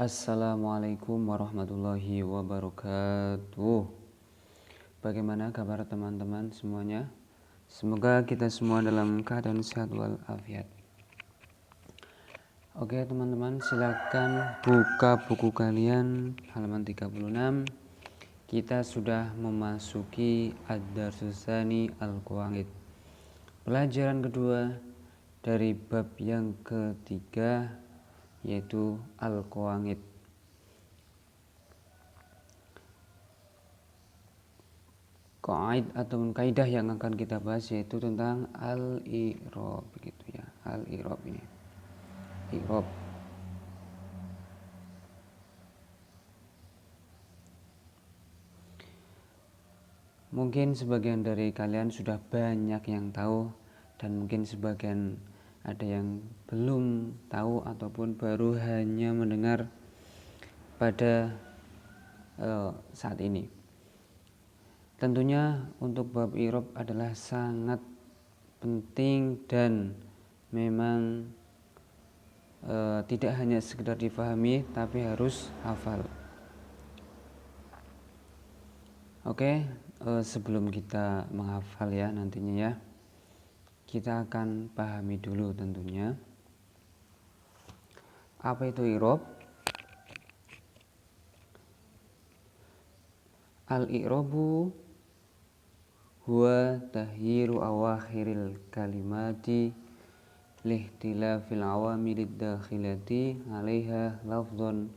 Assalamualaikum warahmatullahi wabarakatuh. Bagaimana kabar teman-teman semuanya? Semoga kita semua dalam keadaan sehat walafiat. Oke teman-teman, silakan buka buku kalian halaman 36. Kita sudah memasuki Ad-Darsus Tsani Al-Qawaid. Pelajaran kedua dari bab yang ketiga, yaitu Al-Qawaid. Qaid ataupun kaidah yang akan kita bahas yaitu tentang al-i'rab, begitu ya. Al-i'rab ini. I'rab. Mungkin sebagian dari kalian sudah banyak yang tahu dan mungkin sebagian ada yang belum tahu ataupun baru hanya mendengar pada saat ini. Tentunya untuk bab i'rab adalah sangat penting dan memang tidak hanya sekedar difahami tapi harus hafal. Oke, sebelum kita menghafal ya nantinya ya, kita akan pahami dulu tentunya apa itu i'rab. Al-i'rabu huwa tahyiru awakhiril kalimati lihtilafil awamilid dakhilati 'alaiha lafdhan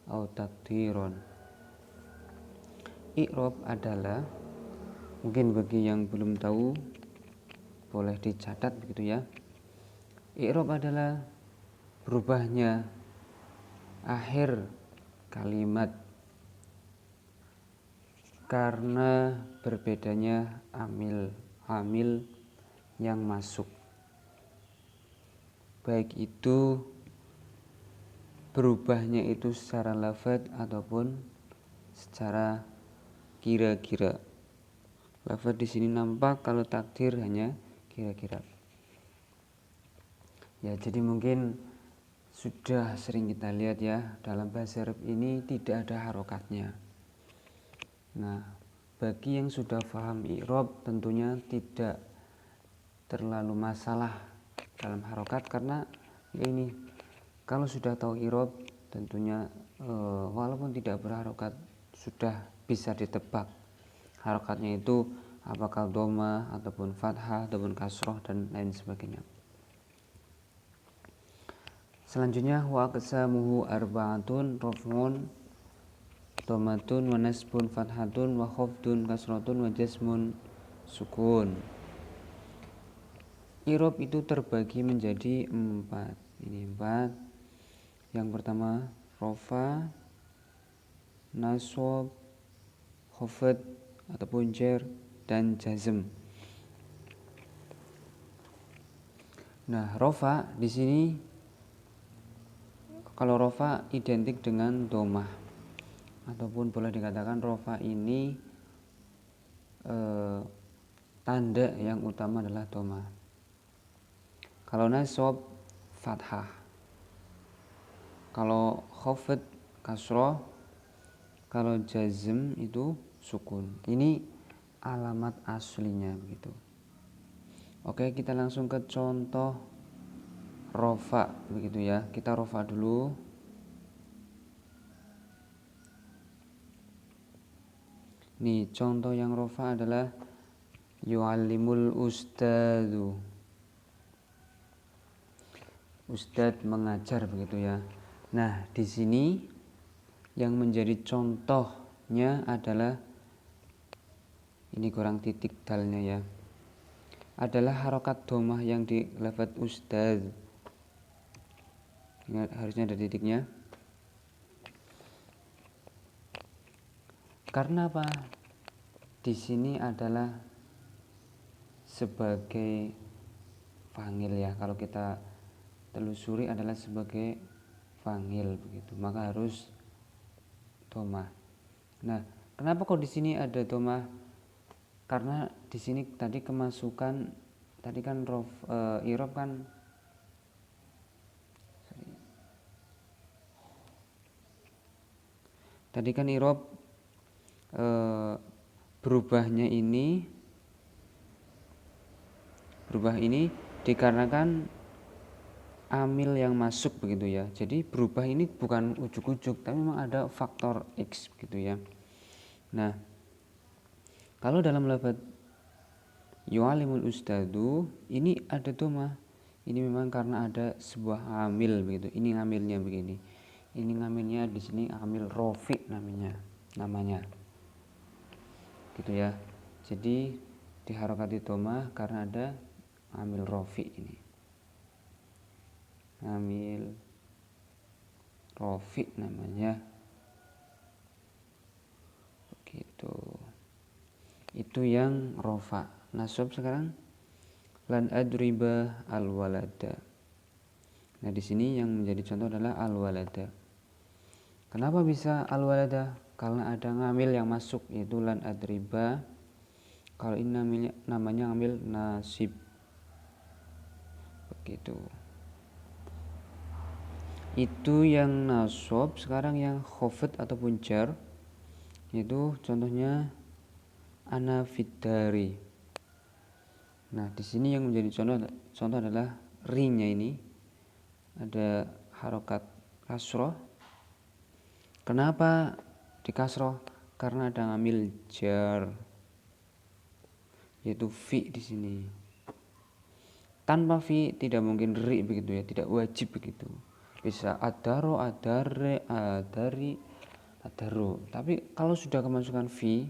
aw taqdiran. I'rab adalah, mungkin bagi yang belum tahu boleh dicatat begitu ya. I'rab adalah berubahnya akhir kalimat karena berbedanya amil yang masuk, baik itu berubahnya itu secara lafadz ataupun secara kira-kira. Lafadz di sini nampak, kalau takdir hanya kira-kira. Ya, jadi mungkin sudah sering kita lihat ya, dalam bahasa Arab ini tidak ada harokatnya. Nah, bagi yang sudah paham i'rab tentunya tidak terlalu masalah dalam harokat, karena ini kalau sudah tahu i'rab tentunya walaupun tidak berharokat sudah bisa ditebak harokatnya itu apakah dhamma ataupun fathah ataupun kasroh dan lain sebagainya. Selanjutnya wa aqsamuhu arba'atun raf'un dhammatun wa nasbun fathatun wa khafdun kasratun wa jazmun sukun. I'rab itu terbagi menjadi 4. Ini 4. Yang pertama rafa, nasab, khafd ataupun jar dan jazm. Nah, rafa di sini kalau rafa identik dengan dhammah ataupun boleh dikatakan rafa ini tanda yang utama adalah dhammah. Kalau nasab fathah, kalau khafd kasroh, kalau jazm itu sukun. Ini alamat aslinya begitu. Oke, kita langsung ke contoh rafa begitu ya. Kita rafa dulu. Nih, contoh yang rafa adalah yu'allimul ustadzu. Ustadz mengajar begitu ya. Nah, di sini yang menjadi contohnya adalah ini kurang titik dalnya ya. Adalah harokat dhammah yang di lafadz ustadz. Ingat, harusnya ada titiknya. Karena apa? Di sini adalah sebagai fangil ya. Kalau kita telusuri adalah sebagai fangil begitu. Maka harus dhammah. Nah, kenapa kok di sini ada dhammah? Karena di sini tadi kemasukan tadi kan i'rab kan Tadi kan i'rab berubah ini dikarenakan amil yang masuk begitu ya. Jadi berubah ini bukan ujuk-ujuk, tapi memang ada faktor X begitu ya. Nah, kalau dalam lafaz yu'alimul ustadu ini ada dhamma. Ini memang karena ada sebuah amil begitu. Ini amilnya begini. Ini ngamilnya di sini amil rofi namanya. Gitu ya. Jadi diharokati dhamma karena ada amil rofi ini. Amil rofi namanya. Begitu. Itu yang rofa. Nasab sekarang lan adriba al walada. Nah, di sini yang menjadi contoh adalah al walada. Kenapa bisa al walada? Karena ada ngamil yang masuk yaitu lan adriba. Kalau ini namanya ngamil nasib. Begitu. Itu yang nasab. Sekarang yang khafid ataupun jar, yaitu contohnya ana fiddari. Nah, di sini yang menjadi contoh adalah ri-nya ini ada harokat kasroh. Kenapa di kasroh? Karena ada ngamil jar, yaitu fi di sini. Tanpa fi tidak mungkin ri begitu ya, tidak wajib begitu. Bisa adaro, adare, adari, adaro. Tapi kalau sudah kemasukan fi,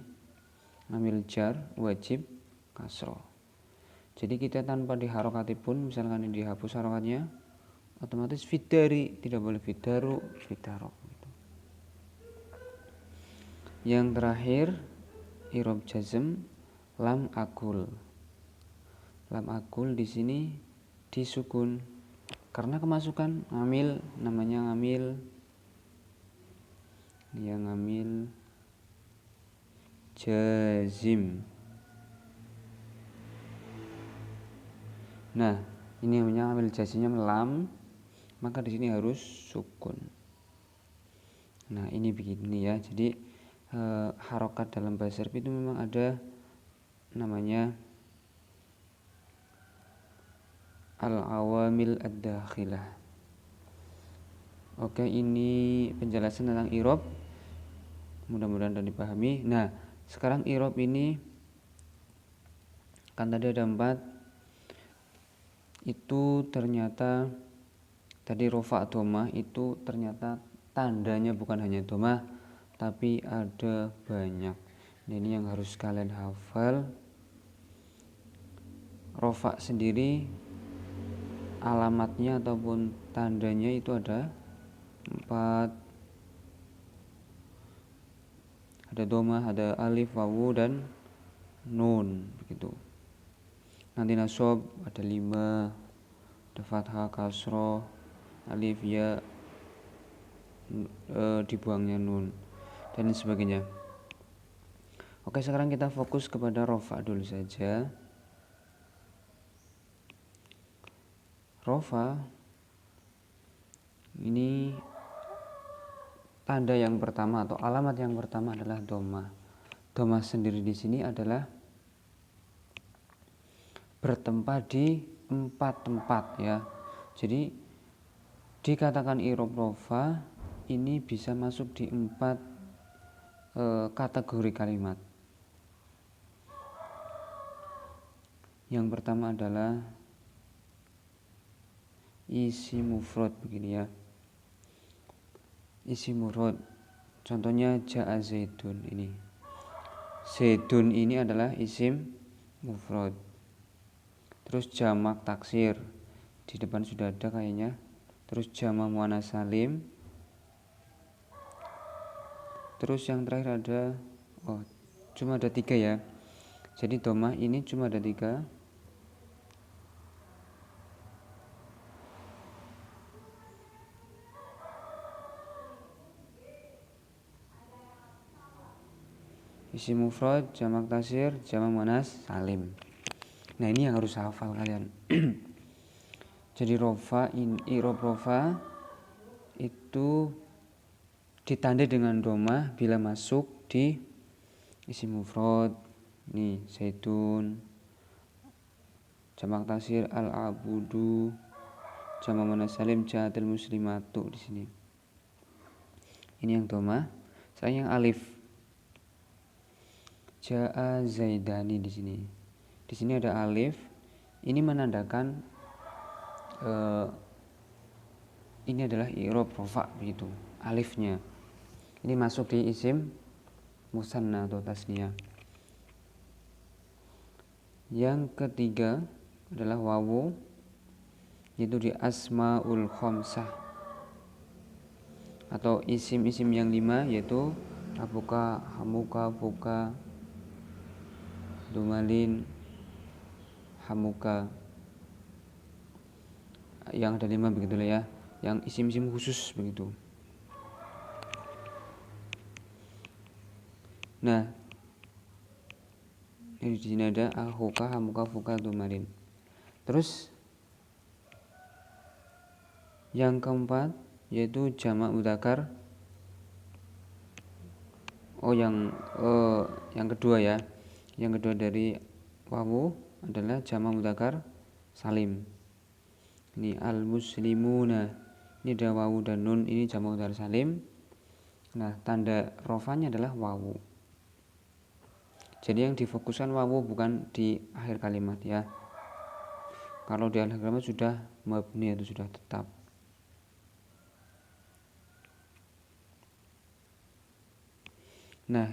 ngambil jar, wajib kasroh. Jadi kita tanpa diharokati pun, misalkan ini dihapus harokatnya, otomatis fidari, tidak boleh fidaru, fidaro. Yang terakhir i'rab jazm lam akul. Lam akul di sini disukun karena kemasukan ngamil, namanya ngamil jazim. Nah, ini namanya ngamil jazimnya lam, maka di sini harus sukun. Nah, ini begini ya. Jadi harokat dalam bahasa Arab itu memang ada namanya al-awamil ad-dakhilah. Oke, ini penjelasan tentang i'rab. Mudah-mudahan sudah dipahami. Nah, sekarang i'rab ini kan tadi ada 4. Itu ternyata tadi rofa dhamma itu ternyata tandanya bukan hanya dhamma tapi ada banyak. Nah, ini yang harus kalian hafal. Rofa sendiri alamatnya ataupun tandanya itu ada 4. Ada dhamma, ada alif, wawu dan nun begitu. Nanti nasab ada 5, ada fathah, kasroh, alif, ya, dibuangnya nun dan sebagainya. Oke, sekarang kita fokus kepada rofa dulu saja. Rofa ini tanda yang pertama atau alamat yang pertama adalah dhamma. Dhamma sendiri di sini adalah bertempat di 4 tempat ya. Jadi dikatakan i'rab rofa ini bisa masuk di 4 kategori kalimat. Yang pertama adalah isi mufrad begini ya. Isi mufrad. Contohnya ja'a zaidun ini. Zaidun ini adalah isim mufrad. Terus jamak taksir di depan sudah ada kayaknya. Terus jamak muannats salim. Terus yang terakhir ada cuma ada 3 ya. Jadi dhamma ini cuma ada 3. Isim mufrad, jamak taksir, jamak muannats salim. Nah, ini yang harus hafal kalian. Jadi rofa, i'rab rofa itu ditandai dengan dhamma bila masuk di isim mufrad. Nih, zaitun, jamak taksir al-abudu, jamak muannas salim ja'atil muslimatu di sini. Ini yang dhamma. Sekarang yang alif. Ja'a zaidani di sini. Di sini ada alif. Ini menandakan ini adalah i'rab rafa begitu. Alifnya. Ini masuk di isim musanna atau tasniyah. Yang ketiga adalah wawu, yaitu di asmaul khamsah atau isim-isim yang 5, yaitu abuka, hamuka, buka, dumalin, hamuka, yang ada 5 begitulah ya, yang isim-isim khusus begitu. Nah, di sini ada ahuka, hamuka, fuka, dumalin. Terus yang keempat yaitu jamak mudzakkar. Yang kedua ya. Yang kedua dari wawu adalah jamak mudzakkar salim. Ini al-muslimuna. Ini ada wawu dan nun, ini jamak mudzakkar salim. Nah, tanda rofanya adalah wawu. Jadi yang difokuskan wawu bukan di akhir kalimat ya. Kalau di akhir kalimat sudah mabni atau sudah tetap. Nah,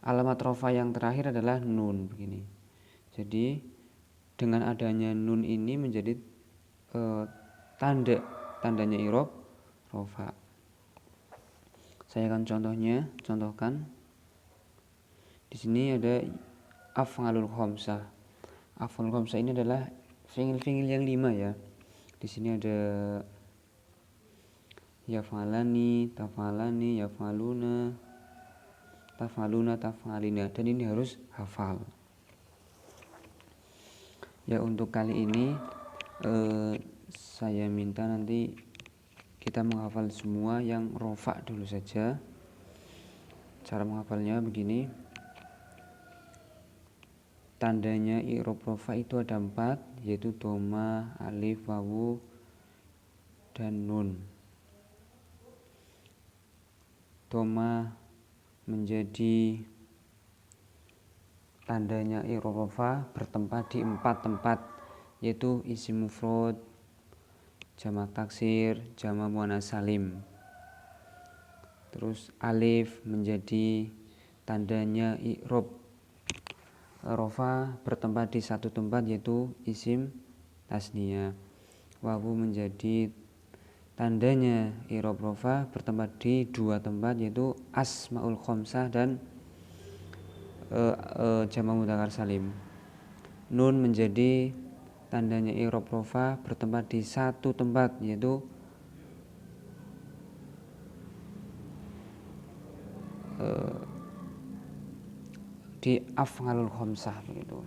alamat rofa yang terakhir adalah nun begini. Jadi dengan adanya nun ini menjadi tandanya i'rab rofa. Saya akan contohkan. Di sini ada af'alul khamsah. Af'alul khamsah ini adalah fi'il-fi'il yang 5 ya. Di sini ada yaf'alani, taf'alani, yaf'aluna, taf'aluna, taf'alina, dan ini harus hafal. Ya, untuk kali ini saya minta nanti kita menghafal semua yang rofa dulu saja. Cara menghafalnya begini. Tandanya i'rab rofa itu ada 4, yaitu dhamma, alif, wawu, dan nun. Dhamma menjadi tandanya i'rab rofa bertempat di 4 tempat, yaitu isim mufrad, jamak taksir, jamak muannas salim. Terus alif menjadi tandanya i'rab rofa bertempat di 1 tempat, yaitu isim tasniyah. Wawu menjadi tandanya i'rab rofa bertempat di 2 tempat, yaitu asmaul khamsah dan jamak mudzakkar salim. Nun menjadi tandanya i'rab rofa bertempat di 1 tempat, yaitu di af'alul khamsah begitu.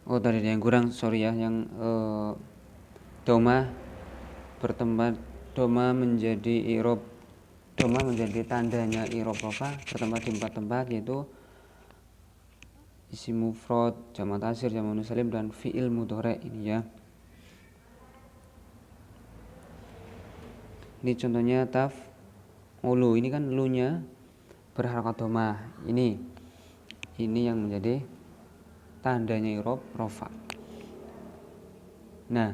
Oh, tadi ada yang kurang, sorry ya, yang dhamma bertempat, dhamma menjadi tandanya i'rab rofa bertempat di 4 tempat, yaitu isim mufrad, jamak taksir, jamak muannas salim, dan fi'il mudhari ini ya. Ini contohnya taf'ulu, ini kan lu-nya berharakat dhamma. Ini yang menjadi tandanya i'rab rofa. Nah,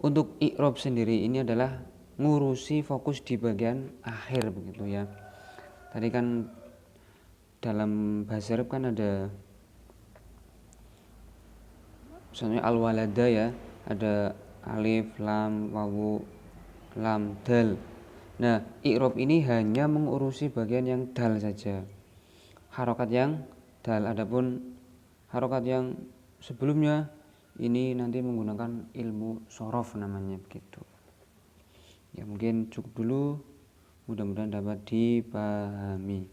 untuk i'rab sendiri ini adalah ngurusi fokus di bagian akhir begitu ya. Tadi kan dalam bahasa Arab kan ada misalnya al-walada ya, ada alif, lam, wawu, lam, dal. Nah, i'rab ini hanya mengurusi bagian yang dal saja. Harokat yang dal, adapun harokat yang sebelumnya ini nanti menggunakan ilmu shorof namanya begitu. Ya, mungkin cukup dulu, mudah-mudahan dapat dipahami.